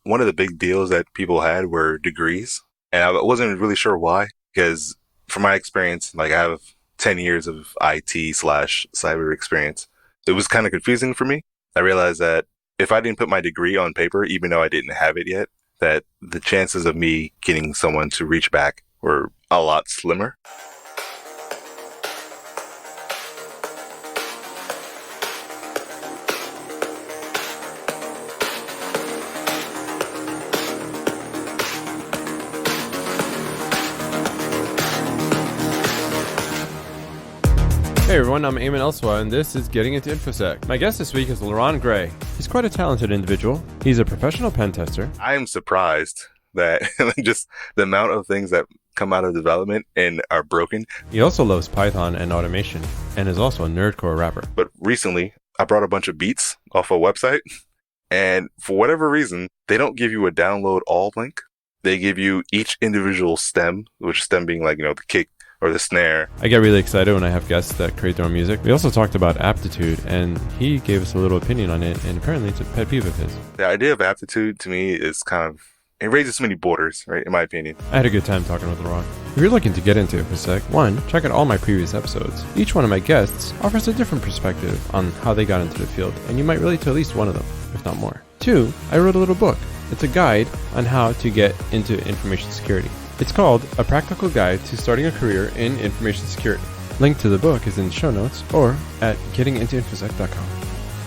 one of the big deals that people had were degrees. And I wasn't really sure why, because from my experience, like I have 10 years of IT slash cyber experience. It was kind of confusing for me. I realized that if I didn't put my degree on paper, even though I didn't have it yet, that the chances of me getting someone to reach back were a lot slimmer. Hey everyone, I'm Eamon Elswa, and this is Getting Into Infosec. My guest this week is Leron Gray. He's quite a talented individual. He's a professional pen tester. I am surprised that just the amount of things that come out of development and are broken. He also loves Python and automation, and is also a Nerdcore rapper. But recently, I brought a bunch of beats off a website, and for whatever reason, they don't give you a download all link. They give you each individual stem, which stem being like, the kick, or the snare. I get really excited when I have guests that create their own music. We also talked about aptitude, and he gave us a little opinion on it, and apparently it's a pet peeve of his. The idea of aptitude, to me, is it raises too many borders, right, in my opinion. I had a good time talking with Leron. If you're looking to get into Infosec, one, check out all my previous episodes. Each one of my guests offers a different perspective on how they got into the field, and you might relate to at least one of them, if not more. Two, I wrote a little book. It's a guide on how to get into information security. It's called A Practical Guide to Starting a Career in Information Security. Link to the book is in the show notes or at gettingintoinfosec.com.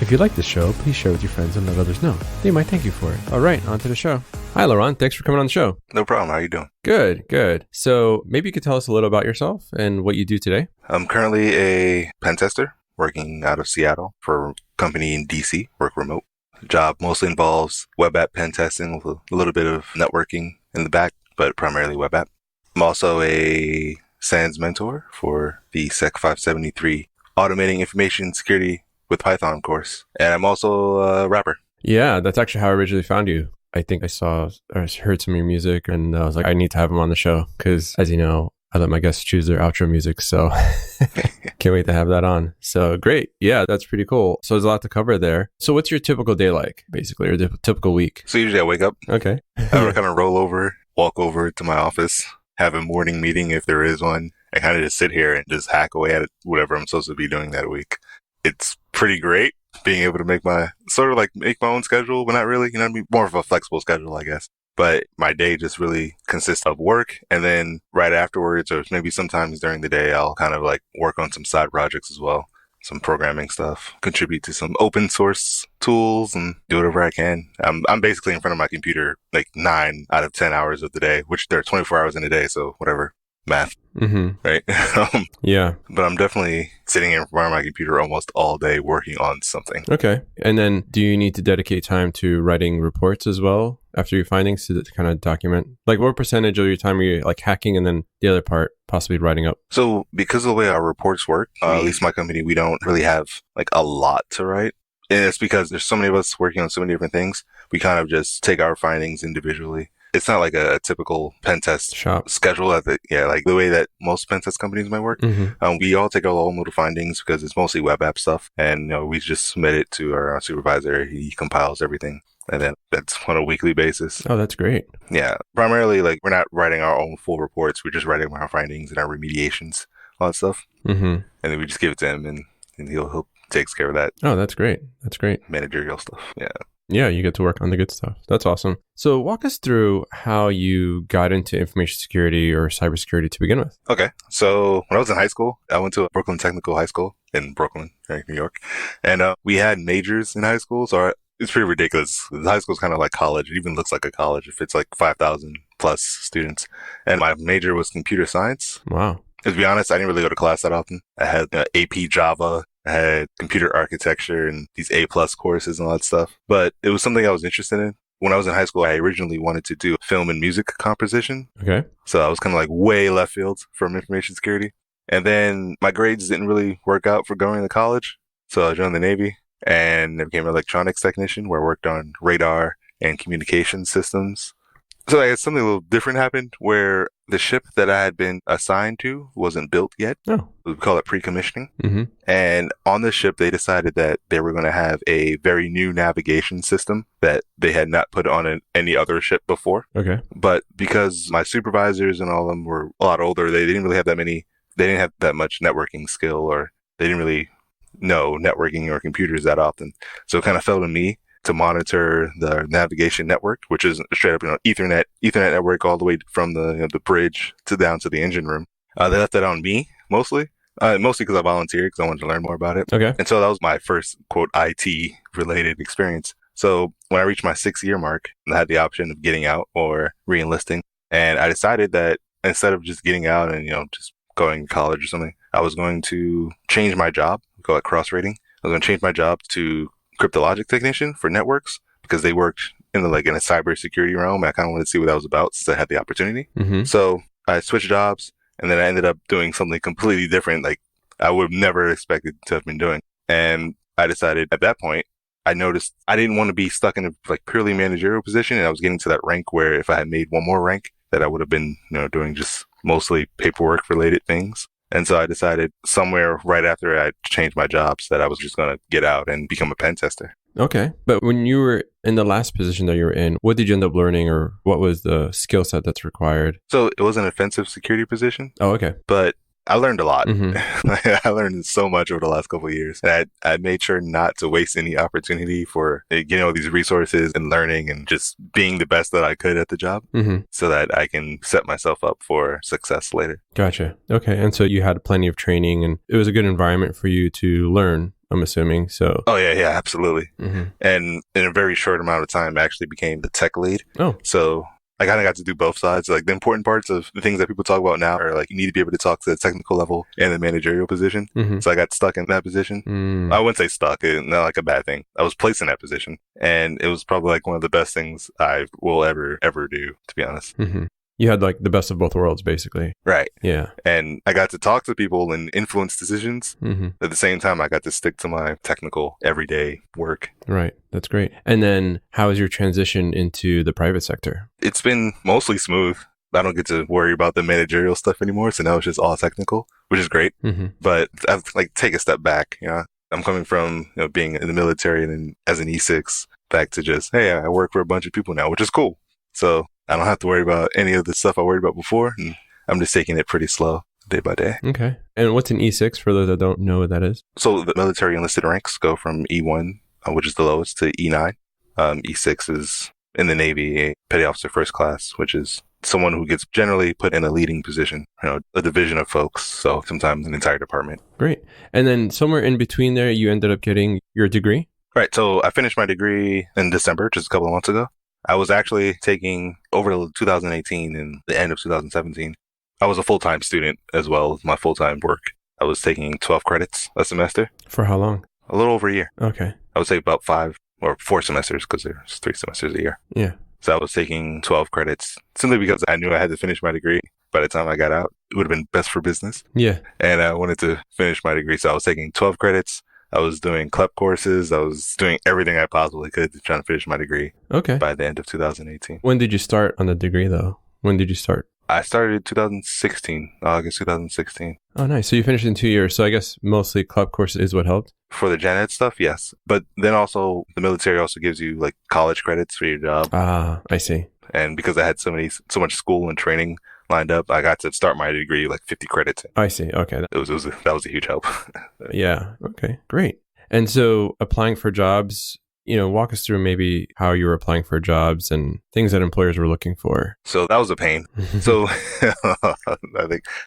If you like this show, please share with your friends and let others know. They might thank you for it. All right, on to the show. Hi, Leron. Thanks for coming on the show. No problem. How are you doing? Good. So maybe you could tell us a little about yourself and what you do today. I'm currently a pen tester working out of Seattle for a company in DC, work remote. The job mostly involves web app pen testing with a little bit of networking in the back, but primarily web app. I'm also a SANS mentor for the Sec 573 Automating Information Security with Python course. And I'm also a rapper. Yeah, that's actually how I originally found you. I think I heard some of your music, and I was like, I need to have him on the show because, as you know, I let my guests choose their outro music. So can't wait to have that on. So great. Yeah, that's pretty cool. So there's a lot to cover there. So what's your typical day like, basically, or typical week? So usually I wake up. Okay. I kind of roll over, walk over to my office, have a morning meeting if there is one. I kind of just sit here and just hack away at whatever I'm supposed to be doing that week. It's pretty great being able to make my own schedule, but not really, more of a flexible schedule, I guess. But my day just really consists of work. And then right afterwards, or maybe sometimes during the day, I'll kind of work on some side projects as well. Some programming stuff, contribute to some open source tools and do whatever I can. I'm basically in front of my computer 9 out of 10 hours of the day, which there are 24 hours in a day. So whatever, math, right? Yeah. But I'm definitely sitting in front of my computer almost all day working on something. Okay. And then do you need to dedicate time to writing reports as well after your findings to kind of document? What percentage of your time are you hacking and then the other part possibly writing up? So because of the way our reports work, at least my company, we don't really have a lot to write. And it's because there's so many of us working on so many different things. We kind of just take our findings individually. It's not like a typical pen test shop schedule the way that most pen test companies might work. Mm-hmm. We all take our own little findings because it's mostly web app stuff. And, we just submit it to our supervisor. He compiles everything. And then that's on a weekly basis. Oh, that's great. Yeah. Primarily, we're not writing our own full reports. We're just writing our findings and our remediations, all that stuff. Mm-hmm. And then we just give it to him and he'll takes care of that. Oh, that's great. Managerial stuff. Yeah. Yeah, you get to work on the good stuff. That's awesome. So walk us through how you got into information security or cybersecurity to begin with. Okay. So when I was in high school, I went to a Brooklyn Technical High School in Brooklyn, New York. And we had majors in high school. So it's pretty ridiculous. The high school is kind of like college. It even looks like a college if it's 5,000 plus students. And my major was computer science. Wow. To be honest, I didn't really go to class that often. I had AP Java. I had computer architecture and these A+ courses and all that stuff. But it was something I was interested in. When I was in high school, I originally wanted to do film and music composition. Okay. So I was kind of way left field from information security. And then my grades didn't really work out for going to college. So I joined the Navy and I became an electronics technician where I worked on radar and communication systems. So I guess something a little different happened where the ship that I had been assigned to wasn't built yet. Oh. We call it pre-commissioning. Mm-hmm. And on the ship, they decided that they were going to have a very new navigation system that they had not put on any other ship before. Okay. But because my supervisors and all of them were a lot older, they didn't really have they didn't have that much networking skill, or they didn't really know networking or computers that often. So it kind of fell to me to monitor the navigation network, which is straight up, Ethernet network all the way from the bridge down to the engine room. They left that on me mostly because I volunteered because I wanted to learn more about it. Okay. And so that was my first quote IT related experience. So when I reached my 6-year mark, I had the option of getting out or re-enlisting, and I decided that instead of just getting out and just going to college or something, I was going to change my job. We call it cross-rating. I was going to change my job to Cryptologic Technician for networks because they worked in a cybersecurity realm. I kind of wanted to see what that was about since I had the opportunity. Mm-hmm. So I switched jobs, and then I ended up doing something completely different, like I would have never expected to have been doing. And I decided at that point, I noticed I didn't want to be stuck in a purely managerial position, and I was getting to that rank where if I had made one more rank, that I would have been doing just mostly paperwork related things. And so I decided somewhere right after I changed my jobs that I was just going to get out and become a pen tester. Okay. But when you were in the last position that you were in, what did you end up learning, or what was the skill set that's required? So it was an offensive security position. Oh, okay. But I learned a lot. Mm-hmm. I learned so much over the last couple of years. And I made sure not to waste any opportunity for getting all these resources and learning and just being the best that I could at the job, Mm-hmm. so that I can set myself up for success later. Gotcha. Okay. And so you had plenty of training, and it was a good environment for you to learn, I'm assuming. So. Oh, yeah, absolutely. Mm-hmm. And in a very short amount of time, I actually became the tech lead. Oh. So I kind of got to do both sides. Like the important parts of the things that people talk about now are like you need to be able to talk to the technical level and the managerial position. Mm-hmm. So I got stuck in that position. I wouldn't say stuck, not like a bad thing. I was placed in that position, and it was probably like one of the best things I will ever do, to be honest. Mm-hmm. You had like the best of both worlds, basically. Right. Yeah. And I got to talk to people and influence decisions. Mm-hmm. At the same time, I got to stick to my technical everyday work. Right. That's great. And then how was your transition into the private sector? It's been mostly smooth. I don't get to worry about the managerial stuff anymore. So now it's just all technical, which is great. Mm-hmm. But I've take a step back. I'm coming from being in the military and then as an E6 back to just, hey, I work for a bunch of people now, which is cool. So I don't have to worry about any of the stuff I worried about before. And I'm just taking it pretty slow day by day. Okay. And what's an E6 for those that don't know what that is? So the military enlisted ranks go from E1, which is the lowest, to E9. E6 is in the Navy, a petty officer first class, which is someone who gets generally put in a leading position, a division of folks. So sometimes an entire department. Great. And then somewhere in between there, you ended up getting your degree? Right. So I finished my degree in December, just a couple of months ago. I was actually taking over to 2018 and the end of 2017. I was a full-time student as well as my full-time work. I was taking 12 credits a semester. For how long? A little over a year. Okay. I would say about 5 or 4 semesters because there's 3 semesters a year. Yeah. So I was taking 12 credits simply because I knew I had to finish my degree. By the time I got out, it would have been best for business. Yeah. And I wanted to finish my degree. So I was taking 12 credits. I was doing CLEP courses. I was doing everything I possibly could to try to finish my degree. Okay. By the end of 2018. When did you start on the degree, though? When did you start? I started 2016, August 2016. Oh, nice. So you finished in 2 years. So I guess mostly CLEP courses is what helped? For the gen ed stuff, yes. But then also the military also gives you like college credits for your job. Ah, I see. And because I had so much school and training lined up, I got to start my degree like 50 credits. I see. Okay. That was a huge help. Yeah. Okay. Great. And so applying for jobs, walk us through maybe how you were applying for jobs and things that employers were looking for. So that was a pain. So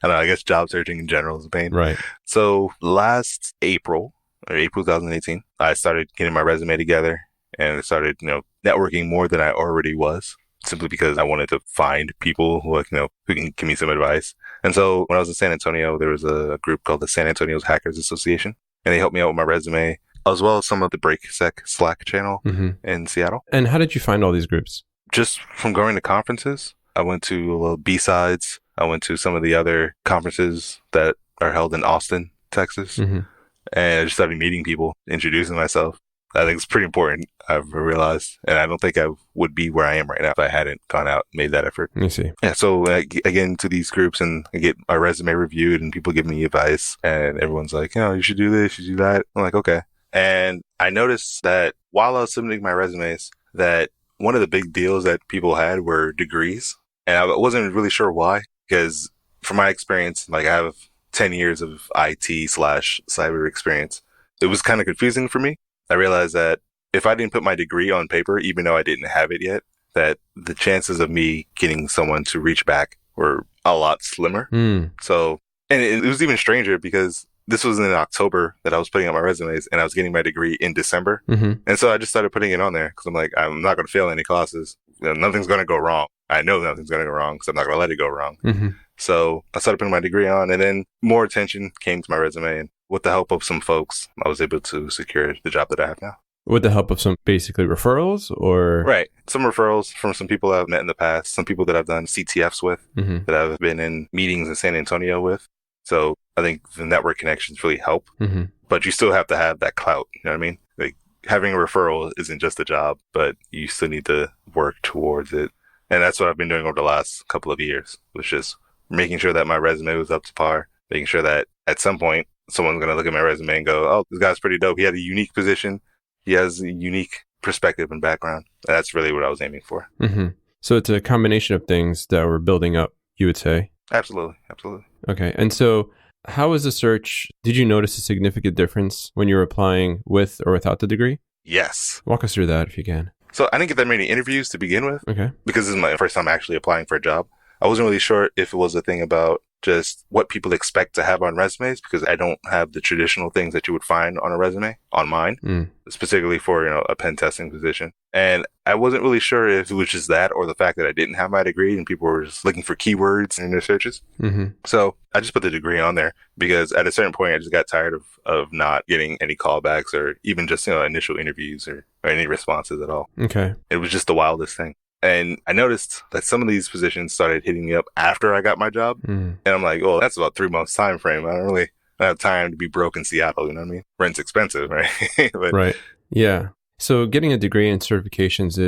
I guess job searching in general is a pain. Right. So last April 2018, I started getting my resume together and I started, networking more than I already was, simply because I wanted to find people who can give me some advice. And so when I was in San Antonio, there was a group called the San Antonio's Hackers Association, and they helped me out with my resume, as well as some of the BreakSec Slack channel in Seattle. And how did you find all these groups? Just from going to conferences. I went to B-Sides. I went to some of the other conferences that are held in Austin, Texas. And I just started meeting people, introducing myself. I think it's pretty important. I've realized. And I don't think I would be where I am right now if I hadn't gone out and made that effort. Let me see. Yeah, so I get into these groups and I get my resume reviewed and people give me advice and everyone's like, you should do this, you should do that. I'm like, okay. And I noticed that while I was submitting my resumes, that one of the big deals that people had were degrees. And I wasn't really sure why, because from my experience, like I have 10 years of IT/cyber experience. It was kind of confusing for me. I realized that if I didn't put my degree on paper, even though I didn't have it yet, that the chances of me getting someone to reach back were a lot slimmer. So, and it was even stranger because this was in October that I was putting out my resumes and I was getting my degree in December. And so I just started putting it on there because I'm like, I'm not going to fail any classes. Nothing's going to go wrong. I know nothing's going to go wrong because I'm not going to let it go wrong. So I started putting my degree on, and then more attention came to my resume. And with the help of some folks, I was able to secure the job that I have now. With the help of some basically referrals or? Right. Some referrals from some people I've met in the past, some people that I've done CTFs with, that I've been in meetings in San Antonio with. So I think the network connections really help, but you still have to have that clout. You know what I mean? Like having a referral isn't just a job, but you still need to work towards it. And that's what I've been doing over the last couple of years, was just making sure that my resume was up to par, making sure that at some point someone's going to look at my resume and go, oh, this guy's pretty dope. He had a unique position. He has a unique perspective and background. That's really what I was aiming for. So it's a combination of things that were building up, you would say? Absolutely. Absolutely. Okay. And so how was the search? Did you notice a significant difference when you were applying with or without the degree? Yes. Walk us through that if you can. So I didn't get that many interviews to begin with. Okay. Because this is my first time actually applying for a job. I wasn't really sure if it was a thing about just what people expect to have on resumes, because I don't have the traditional things that you would find on a resume on mine, specifically for, a pen testing position. And I wasn't really sure if it was just that or the fact that I didn't have my degree and people were just looking for keywords in their searches. So I just put the degree on there because at a certain point I just got tired of not getting any callbacks or even just, initial interviews or any responses at all. Okay. It was just the wildest thing. And I noticed that some of these positions started hitting me up after I got my job. And I'm like, well, that's about 3 months time frame. I don't have time to be broke in Seattle. You know what I mean? Rent's expensive, right? Right. Yeah. So getting a degree and certifications,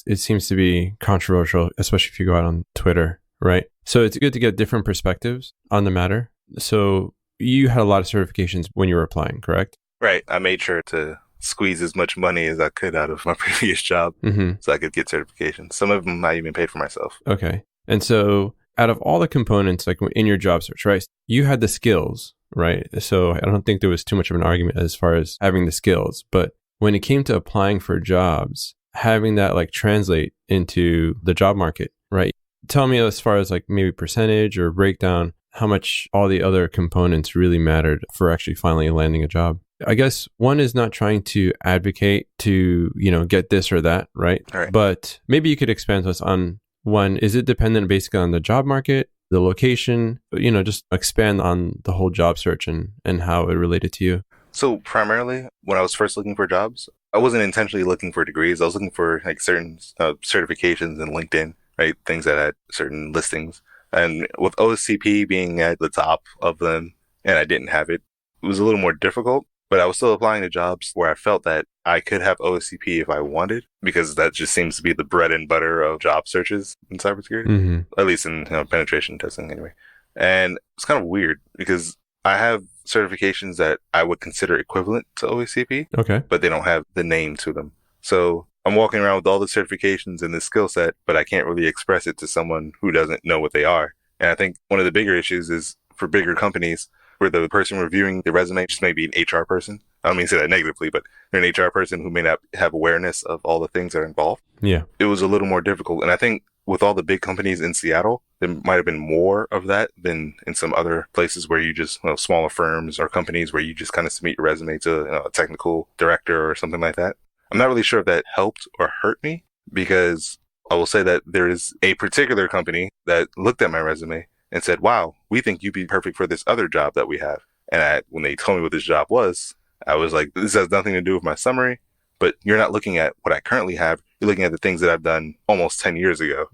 it seems to be controversial, especially if you go out on Twitter, right? So it's good to get different perspectives on the matter. So you had a lot of certifications when you were applying, correct? Right. I made sure to squeeze as much money as I could out of my previous job so I could get certifications. Some of them I even paid for myself. Okay. And so out of all the components, like in your job search, right, you had the skills, right? So I don't think there was too much of an argument as far as having the skills. But when it came to applying for jobs, having that like translate into the job market, right? Tell me as far as like maybe percentage or breakdown, how much all the other components really mattered for actually finally landing a job. I guess one is not trying to advocate to, get this or that, right? Right. But maybe you could expand to us on one, is it dependent basically on the job market, the location, just expand on the whole job search and how it related to you? So primarily when I was first looking for jobs, I wasn't intentionally looking for degrees. I was looking for like certain certifications in LinkedIn, right? Things that had certain listings. And with OSCP being at the top of them and I didn't have it, it was a little more difficult. But I was still applying to jobs where I felt that I could have OSCP if I wanted, because that just seems to be the bread and butter of job searches in cybersecurity, at least in penetration testing anyway. And it's kind of weird because I have certifications that I would consider equivalent to OSCP, but they don't have the name to them. So I'm walking around with all the certifications and this skill set, but I can't really express it to someone who doesn't know what they are. And I think one of the bigger issues is for bigger companies, where the person reviewing the resume just may be an HR person. I don't mean to say that negatively, but they're an HR person who may not have awareness of all the things that are involved. Yeah. It was a little more difficult. And I think with all the big companies in Seattle, there might have been more of that than in some other places where you just, smaller firms or companies where you just kind of submit your resume to a technical director or something like that. I'm not really sure if that helped or hurt me, because I will say that there is a particular company that looked at my resume and said, wow, we think you'd be perfect for this other job that we have. And when they told me what this job was, I was like, this has nothing to do with my summary, but you're not looking at what I currently have. You're looking at the things that I've done almost 10 years ago.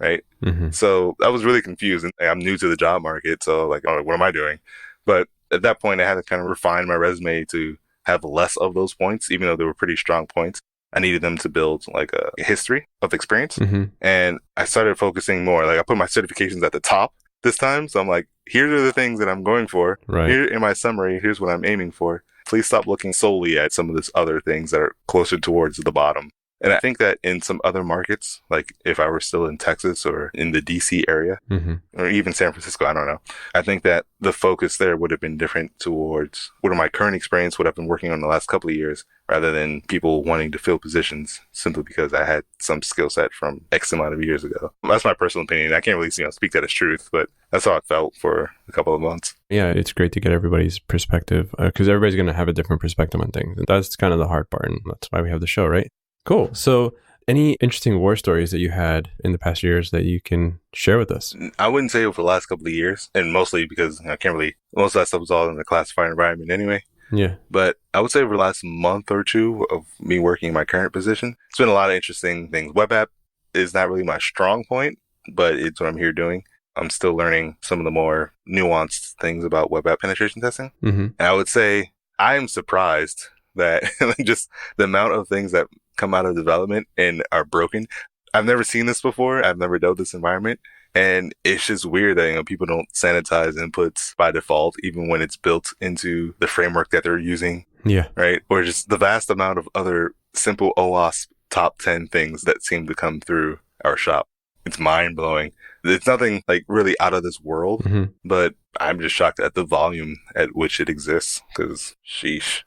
Right? So I was really confused. And I'm new to the job market. So like, what am I doing? But at that point, I had to kind of refine my resume to have less of those points, even though they were pretty strong points. I needed them to build like a history of experience. Mm-hmm. And I started focusing more. Like I put my certifications at the top this time. So I'm like, here are the things that I'm going for. Right. Here in my summary, here's what I'm aiming for. Please stop looking solely at some of this other things that are closer towards the bottom. And I think that in some other markets, like if I were still in Texas or in the DC area, Mm-hmm. or even San Francisco, I don't know. I think that the focus there would have been different towards what my current experience, what I've been working on the last couple of years, rather than people wanting to fill positions simply because I had some skill set from X amount of years ago. That's my personal opinion. I can't really speak that as truth, but that's how it felt for a couple of months. Yeah, it's great to get everybody's perspective because everybody's going to have a different perspective on things. And that's kind of the hard part. And that's why we have the show, right? Cool. So any interesting war stories that you had in the past years that you can share with us? I wouldn't say over the last couple of years, and mostly because I can't really, most of that stuff was all in the classified environment anyway. Yeah. But I would say over the last month or two of me working in my current position, it's been a lot of interesting things. Web app is not really my strong point, but it's what I'm here doing. I'm still learning some of the more nuanced things about web app penetration testing. Mm-hmm. And I would say I'm surprised that just the amount of things that come out of development and are broken. I've never seen this before. I've never dealt with this environment. And it's just weird that, people don't sanitize inputs by default, even when it's built into the framework that they're using. Yeah. Right. Or just the vast amount of other simple OWASP top 10 things that seem to come through our shop. It's mind blowing. It's nothing like really out of this world, Mm-hmm. but I'm just shocked at the volume at which it exists because sheesh.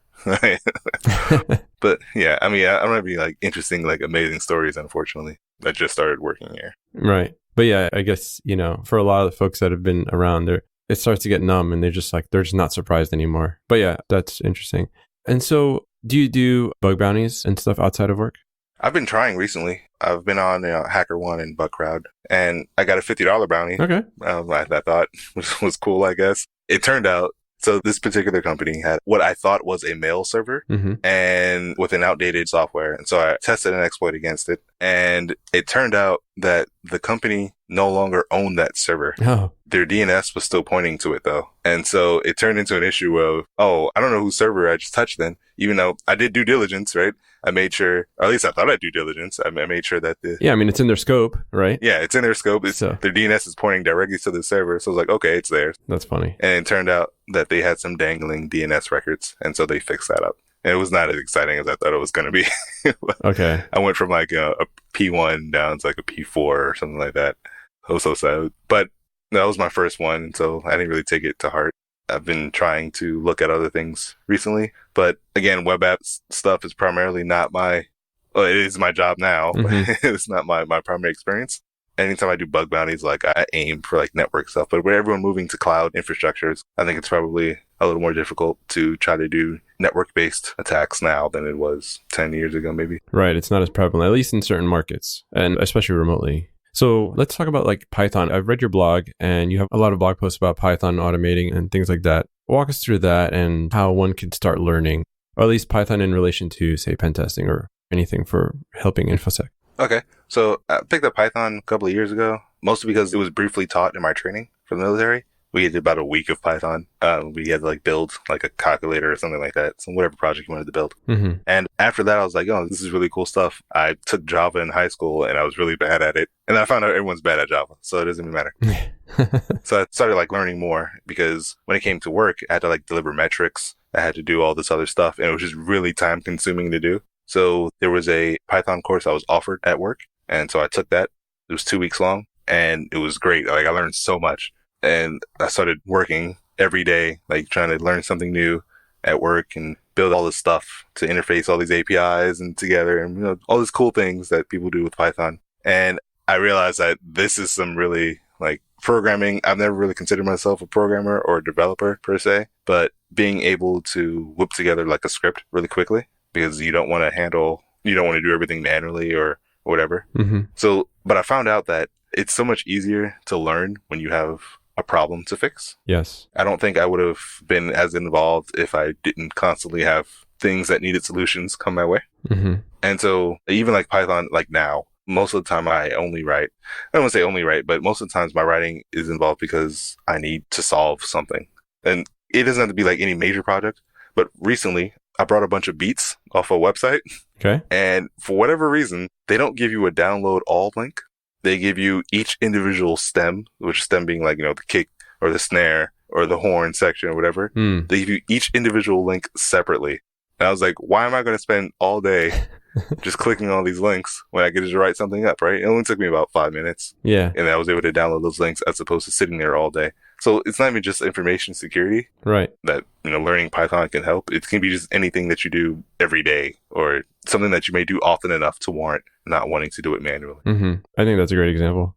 But yeah, I don't have any like interesting, like amazing stories, unfortunately. I just started working here. Right. But yeah, I guess, for a lot of the folks that have been around there, it starts to get numb and they're just not surprised anymore. But yeah, that's interesting. And so do you do bug bounties and stuff outside of work? I've been trying recently. I've been on HackerOne and Bugcrowd, and I got a $50 bounty. Okay. I thought was cool, I guess. It turned out, so this particular company had what I thought was a mail server Mm-hmm. and with an outdated software. And so I tested an exploit against it. And it turned out that the company no longer owned that server. Oh. Their DNS was still pointing to it though. And so it turned into an issue of, I don't know whose server I just touched then, even though I did due diligence, right? I made sure, or at least I thought I did due diligence. I made sure that it's in their scope, right? Yeah, it's in their scope. So their DNS is pointing directly to the server. So I was like, okay, it's theirs. That's funny. And it turned out that they had some dangling DNS records. And so they fixed that up. And it was not as exciting as I thought it was going to be. Okay. I went from like a P1 down to like a P4 or something like that. I was so sad. But that was my first one. So I didn't really take it to heart. I've been trying to look at other things recently. But again, web app stuff is primarily not it is my job now. Mm-hmm. It's not my primary experience. Anytime I do bug bounties, like I aim for like network stuff, but with everyone moving to cloud infrastructures, I think it's probably a little more difficult to try to do network-based attacks now than it was 10 years ago, maybe. Right. It's not as prevalent, at least in certain markets, and especially remotely. So let's talk about like Python. I've read your blog and you have a lot of blog posts about Python automating and things like that. Walk us through that and how one can start learning, or at least Python in relation to, say, pen testing or anything for helping InfoSec. Okay. So I picked up Python a couple of years ago, mostly because it was briefly taught in my training for the military. We did about a week of Python. We had to like build like a calculator or something like that. So whatever project you wanted to build. Mm-hmm. And after that, I was like, this is really cool stuff. I took Java in high school and I was really bad at it. And I found out everyone's bad at Java. So it doesn't even matter. So I started like learning more because when it came to work, I had to like deliver metrics. I had to do all this other stuff. And it was just really time consuming to do. So there was a Python course I was offered at work. And so I took that. It was 2 weeks long and it was great. Like I learned so much. And I started working every day, like trying to learn something new at work and build all this stuff to interface all these APIs and together and, all these cool things that people do with Python. And I realized that this is some really like programming. I've never really considered myself a programmer or a developer per se, but being able to whip together like a script really quickly because you don't want to do everything manually or whatever. Mm-hmm. So, but I found out that it's so much easier to learn when you have a problem to fix. Yes. I don't think I would have been as involved if I didn't constantly have things that needed solutions come my way. Mm-hmm. And so even like Python, like now, most of the time I only write. I don't want to say only write, but most of the times my writing is involved because I need to solve something. And it doesn't have to be like any major project, but recently I brought a bunch of beats off a website Okay. And for whatever reason, they don't give you a download all link. They give you each individual stem, which stem being like, the kick or the snare or the horn section or whatever. Mm. They give you each individual link separately. And I was like, why am I going to spend all day just clicking on these links when I could just write something up, right? It only took me about 5 minutes. Yeah. And I was able to download those links as opposed to sitting there all day. So it's not even just information security Right. that, learning Python can help. It can be just anything that you do every day or something that you may do often enough to warrant not wanting to do it manually. Mm-hmm. I think that's a great example,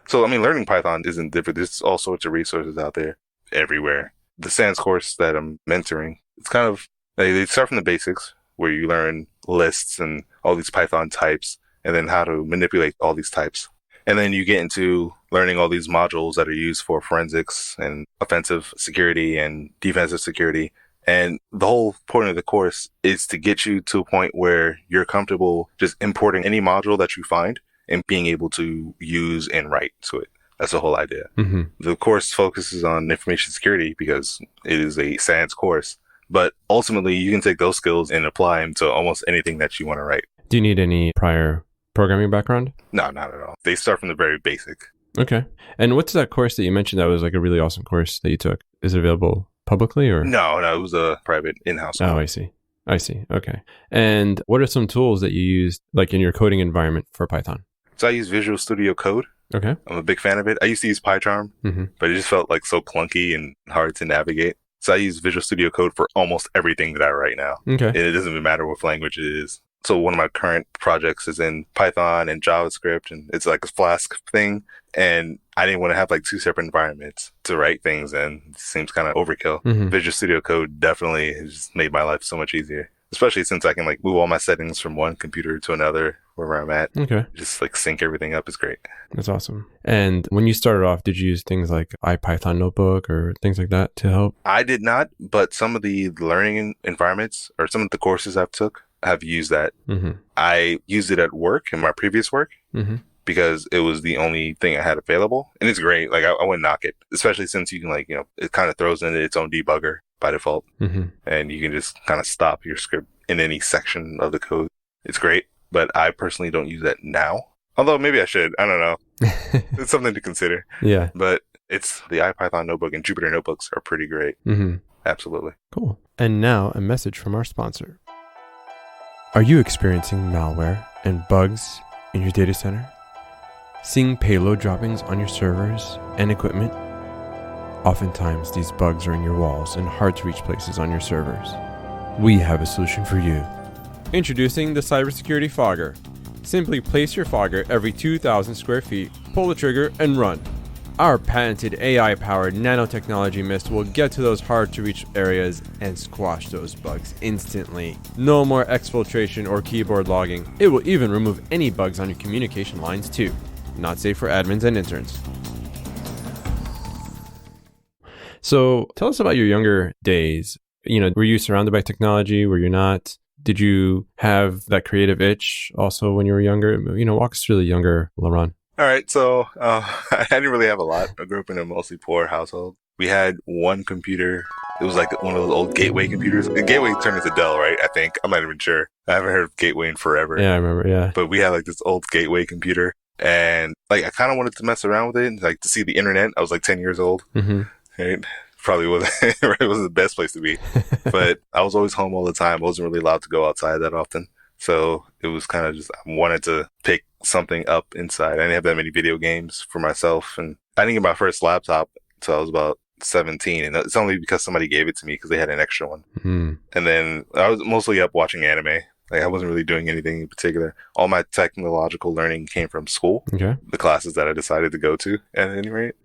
So, learning Python isn't different. There's all sorts of resources out there everywhere. The SANS course that I'm mentoring, it's kind of, they start from the basics where you learn lists and all these Python types and then how to manipulate all these types. And then you get into learning all these modules that are used for forensics and offensive security and defensive security. And the whole point of the course is to get you to a point where you're comfortable just importing any module that you find and being able to use and write to it. That's the whole idea. Mm-hmm. The course focuses on information security because it is a SANS course. But ultimately, you can take those skills and apply them to almost anything that you want to write. Do you need any prior programming background? No, not at all. They start from the very basic. Okay. And what's that course that you mentioned that was like a really awesome course that you took? Is it available publicly or? No, it was a private in-house. Oh, I see. Okay. And what are some tools that you used like in your coding environment for Python? So I use Visual Studio Code. Okay. I'm a big fan of it. I used to use PyCharm, but it just felt like so clunky and hard to navigate. So I use Visual Studio Code for almost everything that I write now. Okay. And it doesn't even matter what language it is. So one of my current projects is in Python and JavaScript, and it's like a Flask thing. And I didn't want to have like two separate environments to write things in. It seems kind of overkill. Visual Studio Code definitely has made my life so much easier, especially since I can like move all my settings from one computer to another wherever I'm at. Okay. Just like sync everything up is great. That's awesome. And when you started off, did you use things like Ipython Notebook or things like that to help? I did not, but some of the learning environments or some of the courses I've took have used that. I used it at work in my previous work because it was the only thing I had available. And it's great. Like I wouldn't knock it, especially since you can like, it kind of throws in its own debugger by default. And you can just kind of stop your script in any section of the code. It's great, but I personally don't use that now. Although maybe I should. I don't know. It's something to consider. Yeah. But it's the Ipython Notebook and Jupyter Notebooks are pretty great. Absolutely. Cool. And now a message from our sponsor. Are you experiencing malware and bugs in your data center? Seeing payload droppings on your servers and equipment? Oftentimes, these bugs are in your walls and hard to reach places on your servers. We have a solution for you. Introducing the Cybersecurity Fogger. Simply place your fogger every 2,000 square feet, pull the trigger, and run. Our patented AI-powered nanotechnology mist will get to those hard-to-reach areas and squash those bugs instantly. No more exfiltration or keyboard logging. It will even remove any bugs on your communication lines too. Not safe for admins and interns. So tell us about your younger days. Were you surrounded by technology? Were you not? Did you have that creative itch also when you were younger? Walk us through the younger Leron. All right. So I didn't really have a lot. I grew up in a mostly poor household. We had one computer. It was like one of those old Gateway computers. The Gateway turned into Dell, right? I think. I'm not even sure. I haven't heard of Gateway in forever. Yeah, I remember. Yeah. But we had like this old Gateway computer. And like I kind of wanted to mess around with it, like to see the internet. I was like 10 years old. Right? Probably wasn't it wasn't the best place to be. But I was always home all the time. I wasn't really allowed to go outside that often. So it was kind of just, I wanted to pick something up inside. I didn't have that many video games for myself. And I didn't get my first laptop until I was about 17. And it's only because somebody gave it to me because they had an extra one. And then I was mostly up watching anime. Like I wasn't really doing anything in particular. All my technological learning came from school. Okay. The classes that I decided to go to at any rate.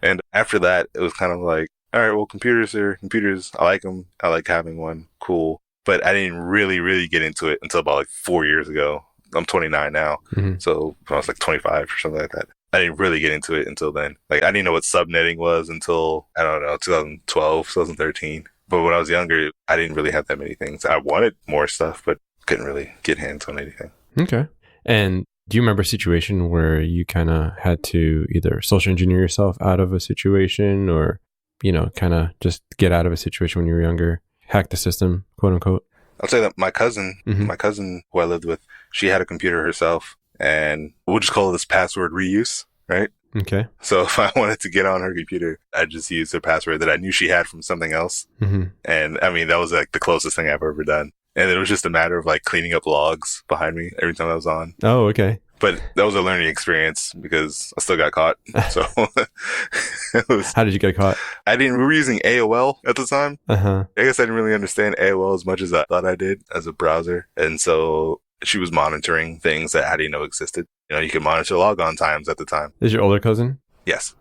And after that, it was kind of like, all right, well, computers are computers. I like them. I like having one. Cool. But I didn't really get into it until about like 4 years ago. I'm 29 now. So when I was like 25 or something like that. I didn't really get into it until then. Like I didn't know what subnetting was until, I don't know, 2012, 2013. But when I was younger, I didn't really have that many things. I wanted more stuff, but couldn't really get hands on anything. Okay. And do you remember a situation where you kind of had to either social engineer yourself out of a situation or, kind of just get out of a situation when you were younger, hack the system, quote unquote? I'll say that my cousin, Mhm. my cousin who I lived with, she had a computer herself, and we'll just call this password reuse, right? Okay. So if I wanted to get on her computer, I'd just use the password that I knew she had from something else. hmm And I mean, that was like the closest thing I've ever done. And it was just a matter of like cleaning up logs behind me every time I was on. Oh, okay. But that was a learning experience because I still got caught. So it was, How did you get caught? we were using AOL at the time. Uh-huh. I guess I didn't really understand AOL as much as I thought I did as a browser. And so she was monitoring things that I didn't know existed. You know, you could monitor logon times at the time. Is your older cousin? Yes.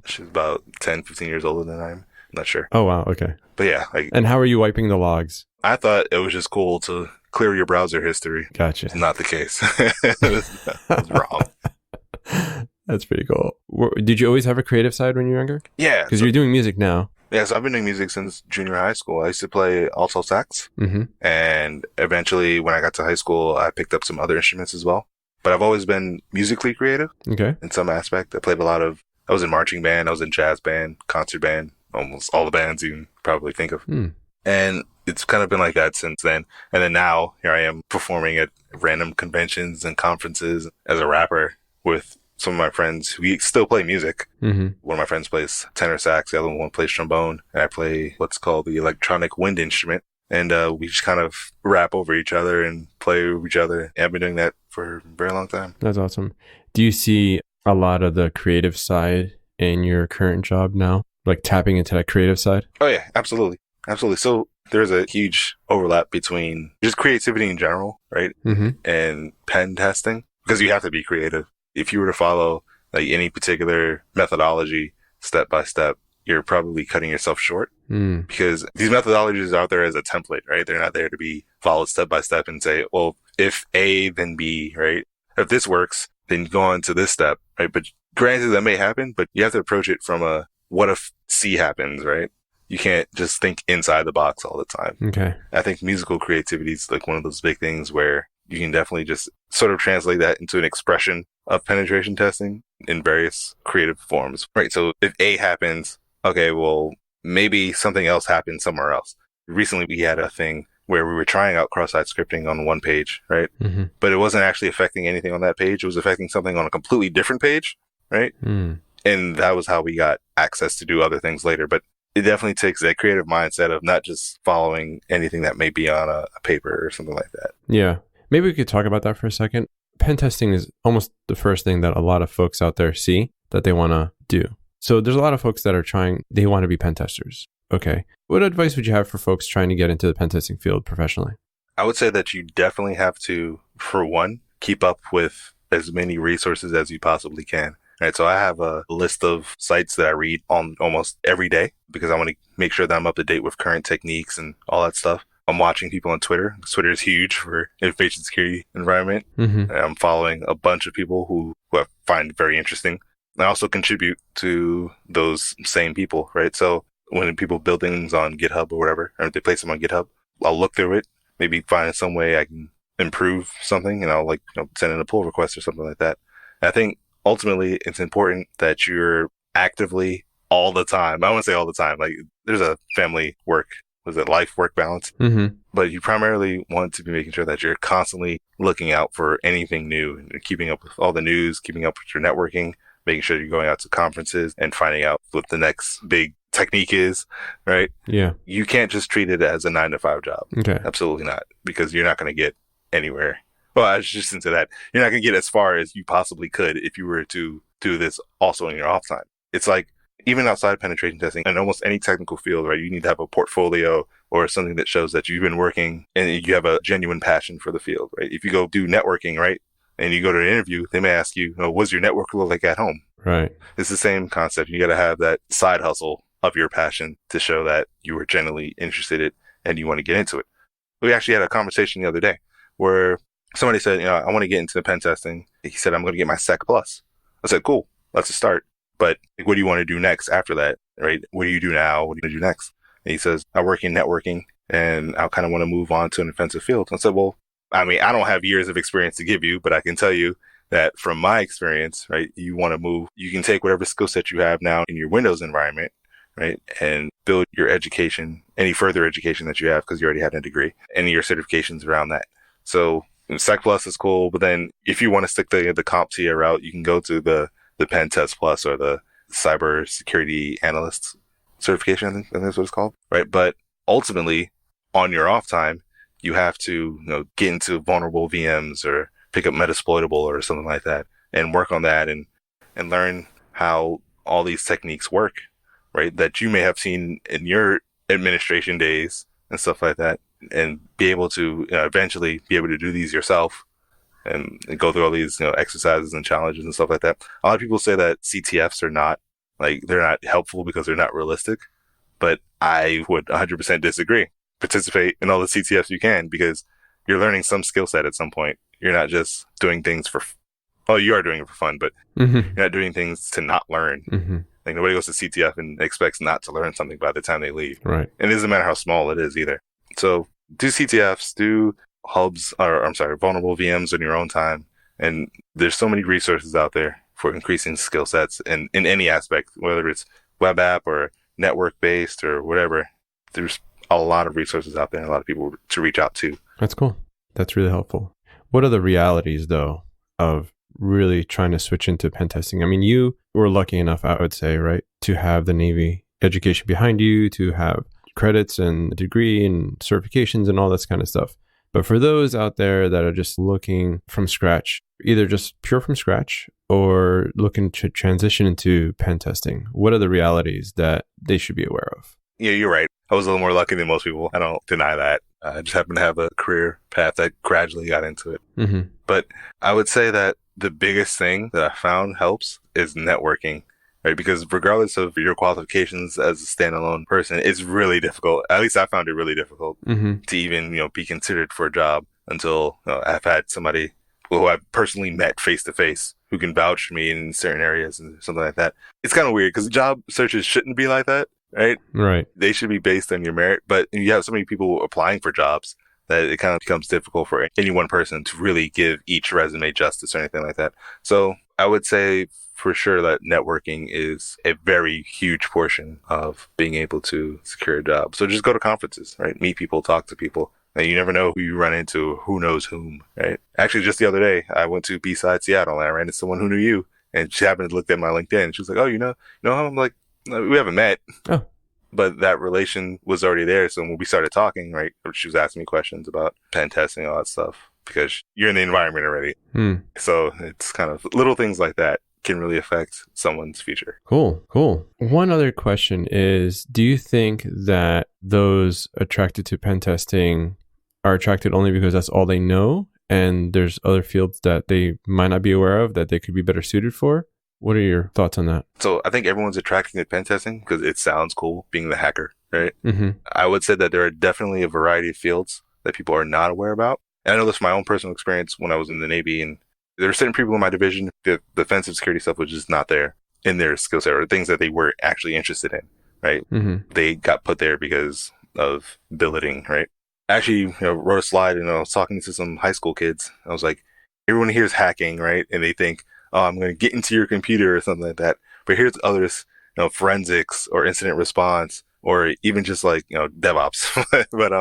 She was about 10, 15 years older than I am. I'm not sure. Oh, wow. Okay. But yeah, like, And how are you wiping the logs? I thought it was just cool to clear your browser history. Gotcha. It's not the case. It was wrong. That's pretty cool. Did you always have a creative side when you were younger? Yeah. Because you're doing music now. Yeah, so I've been doing music since junior high school. I used to play alto sax. Mm-hmm. And eventually, when I got to high school, I picked up some other instruments as well. But I've always been musically creative Okay. in some aspect. I was in marching band, I was in jazz band, concert band, almost all the bands you can probably think of. And it's kind of been like that since then. And then now, here I am performing at random conventions and conferences as a rapper with some of my friends who still play music. Mm-hmm. One of my friends plays tenor sax, the other one plays trombone, and I play what's called the electronic wind instrument. And we just kind of rap over each other and play with each other. And I've been doing that for a very long time. That's awesome. Do you see a lot of the creative side in your current job now? Like tapping into that creative side? Oh yeah, absolutely. Absolutely. So there's a huge overlap between just creativity in general, right? Mm-hmm. And pen testing, because you have to be creative. If you were to follow like any particular methodology step by step, you're probably cutting yourself short because these methodologies are out there as a template, right? They're not there to be followed step by step and say, well, if A, then B, right? If this works, then go on to this step, right? But granted, that may happen, but you have to approach it from a what if C happens, right? You can't just think inside the box all the time. Okay. I think musical creativity is like one of those big things where you can definitely just sort of translate that into an expression of penetration testing in various creative forms, right? So if A happens, okay, well, maybe something else happened somewhere else. Recently, we had a thing where we were trying out cross-site scripting on one page, right? Mm-hmm. But it wasn't actually affecting anything on that page. It was affecting something on a completely different page, right? And that was how we got access to do other things later. But it definitely takes that creative mindset of not just following anything that may be on a paper or something like that. Yeah. Maybe we could talk about that for a second. Pen testing is almost the first thing that a lot of folks out there see that they want to do. So there's a lot of folks that are they want to be pen testers. Okay. What advice would you have for folks trying to get into the pen testing field professionally? I would say that you definitely have to, for one, keep up with as many resources as you possibly can. Right. So I have a list of sites that I read on almost every day because I want to make sure that I'm up to date with current techniques and all that stuff. I'm watching people on Twitter. Twitter is huge for information security environment. Mm-hmm. I'm following a bunch of people who I find very interesting. I also contribute to those same people, right? So when people build things on GitHub or whatever, or they place them on GitHub, I'll look through it, maybe find some way I can improve something, and I'll send in a pull request or something like that. And I think ultimately it's important that you're actively all the time. I wouldn't say all the time. Like there's a family life work balance. Mm-hmm. But you primarily want to be making sure that you're constantly looking out for anything new and keeping up with all the news, keeping up with your networking, making sure you're going out to conferences and finding out what the next big technique is, right? Yeah. You can't just treat it as a 9-to-5 job. Okay. Absolutely not, because you're not going to get anywhere. Well, I was just into that. You're not going to get as far as you possibly could if you were to do this also in your off time. It's like, even outside penetration testing, in almost any technical field, right, you need to have a portfolio or something that shows that you've been working and you have a genuine passion for the field, right? If you go do networking, right, and you go to an interview, they may ask you, what's your network look like at home? Right. It's the same concept. You got to have that side hustle of your passion to show that you were genuinely interested in it and you want to get into it. We actually had a conversation the other day where somebody said, I want to get into the pen testing. He said, I'm going to get my Sec Plus. I said, cool, that's a start. But what do you want to do next after that, right? What do you do now? What do you do next? And he says, I work in networking and I kind of want to move on to an offensive field. I said, well, I don't have years of experience to give you, but I can tell you that from my experience, right, you want to move, you can take whatever skill set you have now in your Windows environment, right, and build your education any further education that you have because you already had a degree, any of your certifications around that. So Sec Plus is cool, but then if you want to stick the CompTIA route, you can go to the Pen Test Plus or the Cybersecurity Analyst certification, I think that's what it's called, right? But ultimately, on your off time, you have to get into vulnerable VMs or pick up Metasploitable or something like that and work on that and learn how all these techniques work, right? That you may have seen in your administration days and stuff like that, and be able to eventually be able to do these yourself and go through all these exercises and challenges and stuff like that. A lot of people say that CTFs are not they're not helpful because they're not realistic, but I would 100% disagree. Participate in all the CTFs you can because you're learning some skill set at some point. You're not just doing things you are doing it for fun, but you're not doing things to not learn. Like nobody goes to CTF and expects not to learn something by the time they leave. Right. And it doesn't matter how small it is either. So do CTFs, do vulnerable VMs in your own time. And there's so many resources out there for increasing skill sets in any aspect, whether it's web app or network based or whatever. There's a lot of resources out there and a lot of people to reach out to. That's cool. That's really helpful. What are the realities though of really trying to switch into pen testing? I mean, you were lucky enough, I would say, right, to have the Navy education behind you, to have credits and a degree and certifications and all this kind of stuff. But for those out there that are just looking from scratch, either just pure from scratch or looking to transition into pen testing, what are the realities that they should be aware of? Yeah, you're right. I was a little more lucky than most people. I don't deny that. I just happened to have a career path that gradually got into it. But I would say that the biggest thing that I found helps is networking, right? Because regardless of your qualifications as a standalone person, it's really difficult. At least I found it really difficult to even, be considered for a job until I've had somebody who I've personally met face to face who can vouch for me in certain areas and something like that. It's kind of weird because job searches shouldn't be like that, right? Right. They should be based on your merit, but you have so many people applying for jobs that it kind of becomes difficult for any one person to really give each resume justice or anything like that. So I would say for sure that networking is a very huge portion of being able to secure a job. So just go to conferences, right? Meet people, talk to people. And you never know who you run into, who knows whom, right? Actually, just the other day, I went to B-Side Seattle and I ran into someone who knew you. And she happened to look at my LinkedIn and she was like, oh, you know him? I'm like, no, we haven't met. Oh. But that relation was already there. So when we started talking, right, she was asking me questions about pen testing and all that stuff because you're in the environment already. So it's kind of little things like that can really affect someone's future. Cool. One other question is, do you think that those attracted to pen testing are attracted only because that's all they know and there's other fields that they might not be aware of that they could be better suited for? What are your thoughts on that? So I think everyone's attracted to pen testing because it sounds cool being the hacker, right? I would say that there are definitely a variety of fields that people are not aware about. And I know this from my own personal experience when I was in the Navy, and there were certain people in my division, the defensive security stuff was just not there in their skill set or things that they were actually interested in, right? They got put there because of billeting, right? Actually, wrote a slide and I was talking to some high school kids. I was like, everyone hears hacking, right? And they think, oh, I'm going to get into your computer or something like that. But here's others, forensics or incident response, or even just like, DevOps. But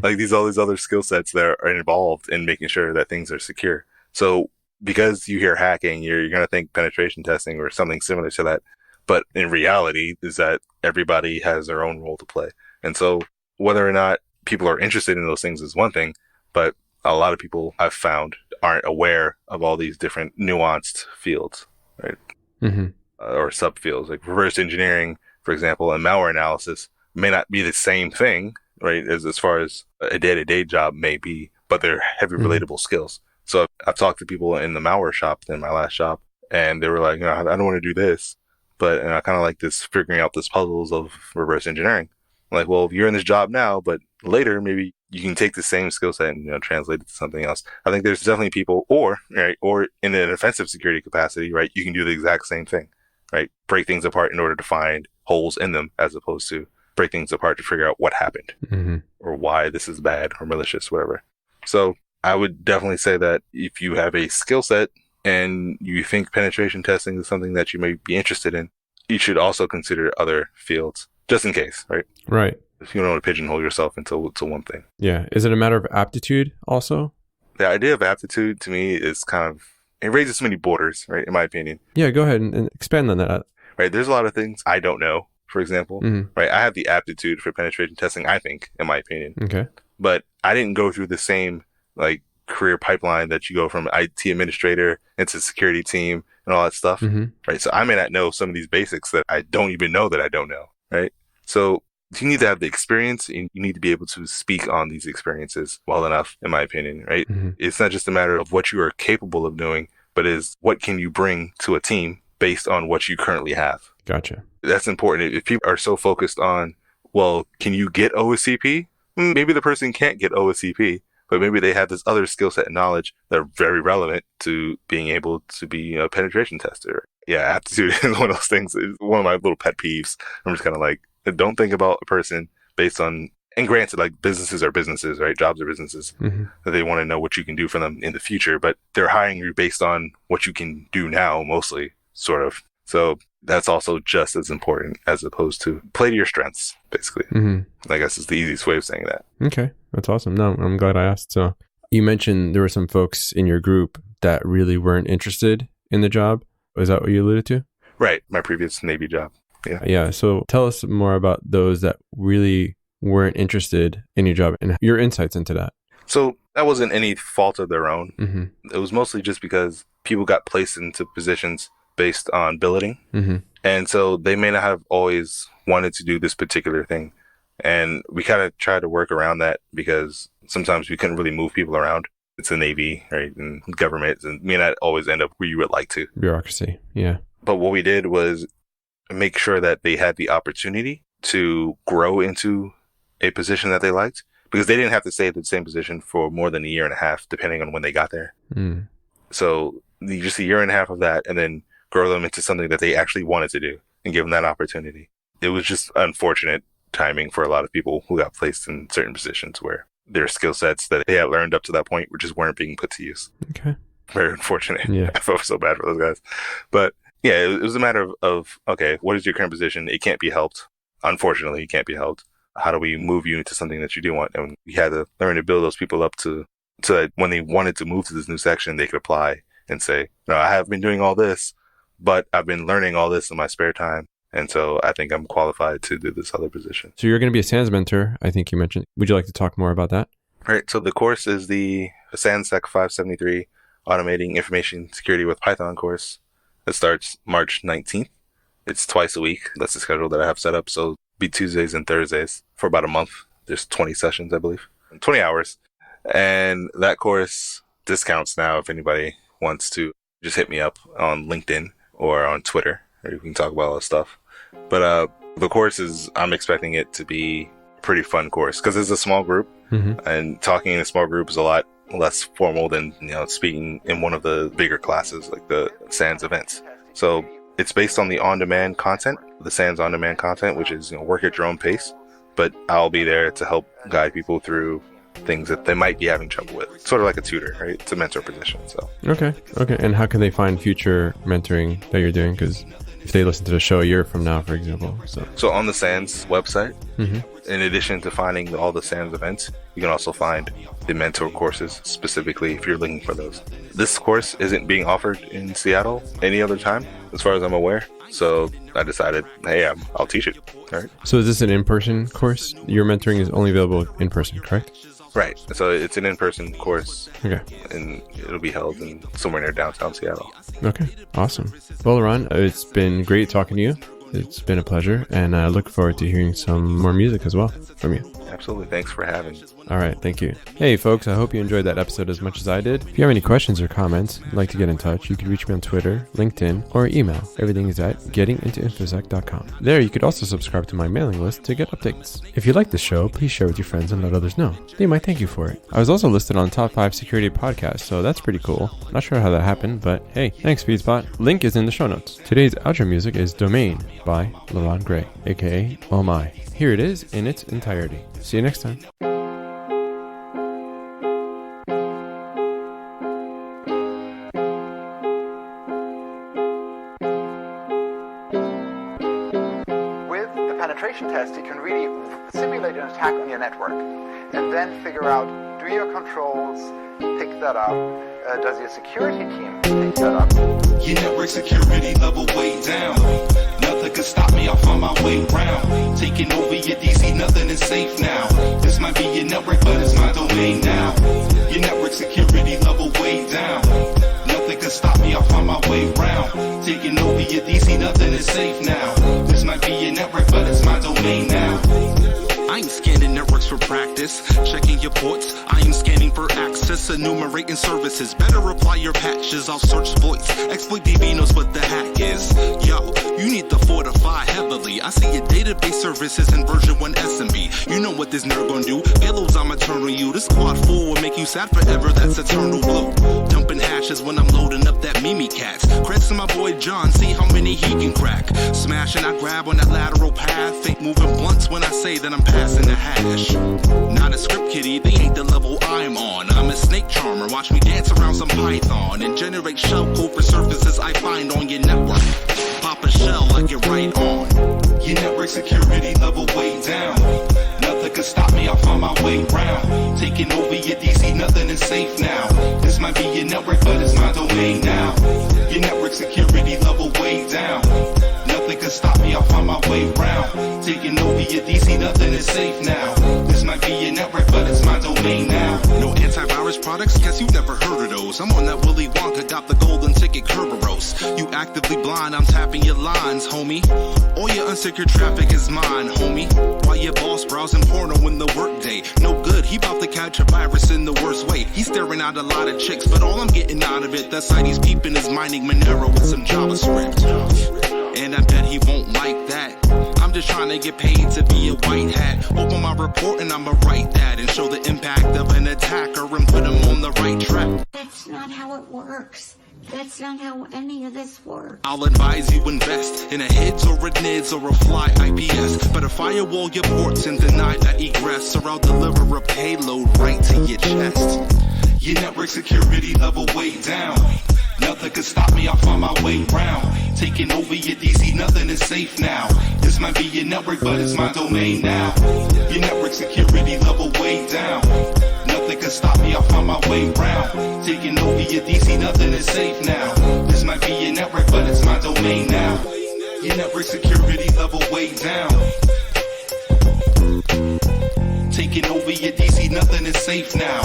like all these other skill sets that are involved in making sure that things are secure. So because you hear hacking, you're going to think penetration testing or something similar to that. But in reality is that everybody has their own role to play. And so whether or not people are interested in those things is one thing, but a lot of people I've found aren't aware of all these different nuanced fields, right? Or subfields, like reverse engineering, for example, and malware analysis may not be the same thing, right? As far as a day-to-day job may be, but they're heavy relatable skills. So I've talked to people in the malware shop in my last shop, and they were like, I don't want to do this, but I kind of like this figuring out this puzzles of reverse engineering. I'm like, well, you're in this job now, but later maybe you can take the same skill set and translate it to something else. I think there's definitely people, or in an offensive security capacity, right? You can do the exact same thing, right? Break things apart in order to find holes in them, as opposed to break things apart to figure out what happened or why this is bad or malicious, whatever. So I would definitely say that if you have a skill set and you think penetration testing is something that you may be interested in, you should also consider other fields just in case, right? Right. If you don't want to pigeonhole yourself into one thing. Yeah. Is it a matter of aptitude also? The idea of aptitude to me is kind of, it raises so many borders, right? In my opinion. Yeah, go ahead and expand on that. Right. There's a lot of things I don't know, for example. Right. I have the aptitude for penetration testing, I think, in my opinion. Okay. But I didn't go through the same like career pipeline that you go from IT administrator into security team and all that stuff. Right. So I may not know some of these basics that I don't even know that I don't know. Right. So you need to have the experience and you need to be able to speak on these experiences well enough, in my opinion, right? It's not just a matter of what you are capable of doing, but is what can you bring to a team based on what you currently have. Gotcha. That's important. If people are so focused on, well, can you get OSCP? Maybe the person can't get OSCP, but maybe they have this other skill set and knowledge that are very relevant to being able to be a penetration tester. Yeah, aptitude is one of those things. It's one of my little pet peeves. I'm just kind of like, don't think about a person based on, and granted, like businesses are businesses, right? Jobs are businesses. That they want to know what you can do for them in the future, but they're hiring you based on what you can do now, mostly, sort of. So that's also just as important as opposed to play to your strengths, basically. I guess is the easiest way of saying that. Okay. That's awesome. No, I'm glad I asked. So you mentioned there were some folks in your group that really weren't interested in the job. Was that what you alluded to? Right. My previous Navy job. Yeah. So tell us more about those that really weren't interested in your job and your insights into that. So that wasn't any fault of their own. It was mostly just because people got placed into positions based on billeting. And so they may not have always wanted to do this particular thing. And we kind of tried to work around that because sometimes we couldn't really move people around. It's the Navy, right? And government and may not always end up where you would like to. Bureaucracy. Yeah. But what we did was make sure that they had the opportunity to grow into a position that they liked, because they didn't have to stay at the same position for more than a year and a half, depending on when they got there. So just a year and a half of that, and then grow them into something that they actually wanted to do and give them that opportunity. It was just unfortunate timing for a lot of people who got placed in certain positions where their skill sets that they had learned up to that point just weren't being put to use. Okay. Very unfortunate. Yeah. I felt so bad for those guys. But yeah, it was a matter of, okay, what is your current position? It can't be helped. Unfortunately, it can't be helped. How do we move you into something that you do want? And we had to learn to build those people up so that when they wanted to move to this new section, they could apply and say, no, I have been doing all this, but I've been learning all this in my spare time. And so I think I'm qualified to do this other position. So you're going to be a SANS mentor, I think you mentioned. Would you like to talk more about that? Right. So the course is the SANS Sec 573 Automating Information Security with Python course. It starts March 19th. It's twice a week. That's the schedule that I have set up. So it'll be Tuesdays and Thursdays for about a month. There's 20 sessions, I believe. 20 hours. And that course discounts now if anybody wants to just hit me up on LinkedIn or on Twitter, or we can talk about all that stuff. But the course I'm expecting it to be a pretty fun course because it's a small group, and talking in a small group is a lot less formal than, speaking in one of the bigger classes like the SANS events. So it's based on the on-demand content, the SANS on-demand content, which is, work at your own pace. But I'll be there to help guide people through things that they might be having trouble with. Sort of like a tutor, right? It's a mentor position. So Okay. And how can they find future mentoring that you're doing? Because if they listen to the show a year from now, for example. So on the SANS website, in addition to finding all the SANS events, you can also find the mentor courses specifically if you're looking for those. This course isn't being offered in Seattle any other time, as far as I'm aware. So I decided, hey, I'll teach it. All right. So is this an in-person course? Your mentoring is only available in person, correct? Right. So it's an in-person course. Okay. And it'll be held in somewhere near downtown Seattle. Okay. Awesome. Well, Leron, it's been great talking to you. It's been a pleasure, and I look forward to hearing some more music as well from you. Absolutely. Thanks for having me. All right. Thank you. Hey, folks, I hope you enjoyed that episode as much as I did. If you have any questions or comments, you'd like to get in touch, you can reach me on Twitter, LinkedIn, or email. Everything is at gettingintoinfosec.com. There, you could also subscribe to my mailing list to get updates. If you like the show, please share with your friends and let others know. They might thank you for it. I was also listed on Top 5 Security Podcasts, so that's pretty cool. Not sure how that happened, but hey, thanks, FeedSpot. Link is in the show notes. Today's outro music is Domain by Leron Gray, aka Oh My. Here it is in its entirety. See you next time. With the penetration test, you can really simulate an attack on your network and then figure out, do your controls pick that up? Does your security team pick that up? Your network security level way down. Nothing can stop me, I'll find my way round. Taking over your DC, nothing is safe now. This might be your network, but it's my domain now. Your network security level way down. Nothing can stop me, I'll find my way round. Taking over your DC, nothing is safe now. This might be your network, but it's my domain now. I ain't scanning networks for practice, checking your ports. I am scanning for access, enumerating services. Better apply your patches, I'll search voice. Exploit DB knows what the hack is. Yo, you need to fortify heavily. I see your database services in version 1 SMB. You know what this nerd gon' do. Payloads I'ma turn on you. This squad 4 will make you sad forever, that's eternal blue. Dumping hashes when I'm loading up that Mimi cats. Creds to my boy John, see how many he can crack. Smashing, I grab on that lateral path. Ain't moving blunts when I say that I'm passing the hash. Not a script kiddie, they ain't the level I'm on. I'm a snake charmer, watch me dance around some Python and generate shell code for surfaces I find on your network. Pop a shell, I get right on. Your network security level way down. Nothing can stop me, I'll find my way round. Taking over your DC, nothing is safe now. This might be your network, but it's my domain now. Your network security level way down. Nothing can stop me, I'll find my way round. Taking over your DC, nothing is safe now. This might be your network, but it's my domain now. No antivirus products? Guess you've never heard of those. I'm on that Willy Wonka, got the golden ticket Kerberos. You actively blind, I'm tapping your lines, homie. All your unsecured traffic is mine, homie. While your boss browsing porno in the workday. No good, he bout to catch a virus in the worst way. He's staring out a lot of chicks, but all I'm getting out of it, that site he's peeping is mining Monero with some JavaScript. And I bet he won't like that. I'm just trying to get paid to be a white hat. Open my report and I'ma write that and show the impact of an attacker and put him on the right track. That's not how it works. That's not how any of this works. I'll advise you invest in a hit or a NIDS or a fly IPS. Better firewall your ports and deny that egress, or I'll deliver a payload right to your chest. Your network security level way down. Nothing can stop me, I'll find my way round. Taking over your DC, nothing is safe now. This might be your network, but it's my domain now. Your network security level way down. Nothing can stop me, I'll find my way round. Taking over your DC, nothing is safe now. This might be your network, but it's my domain now. Your network security level way down. Taking over your DC, nothing is safe now.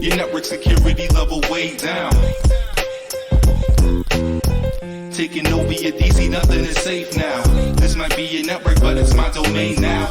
Your network security level way down. Taking over your DC, nothing is safe now. This might be your network, but it's my domain now.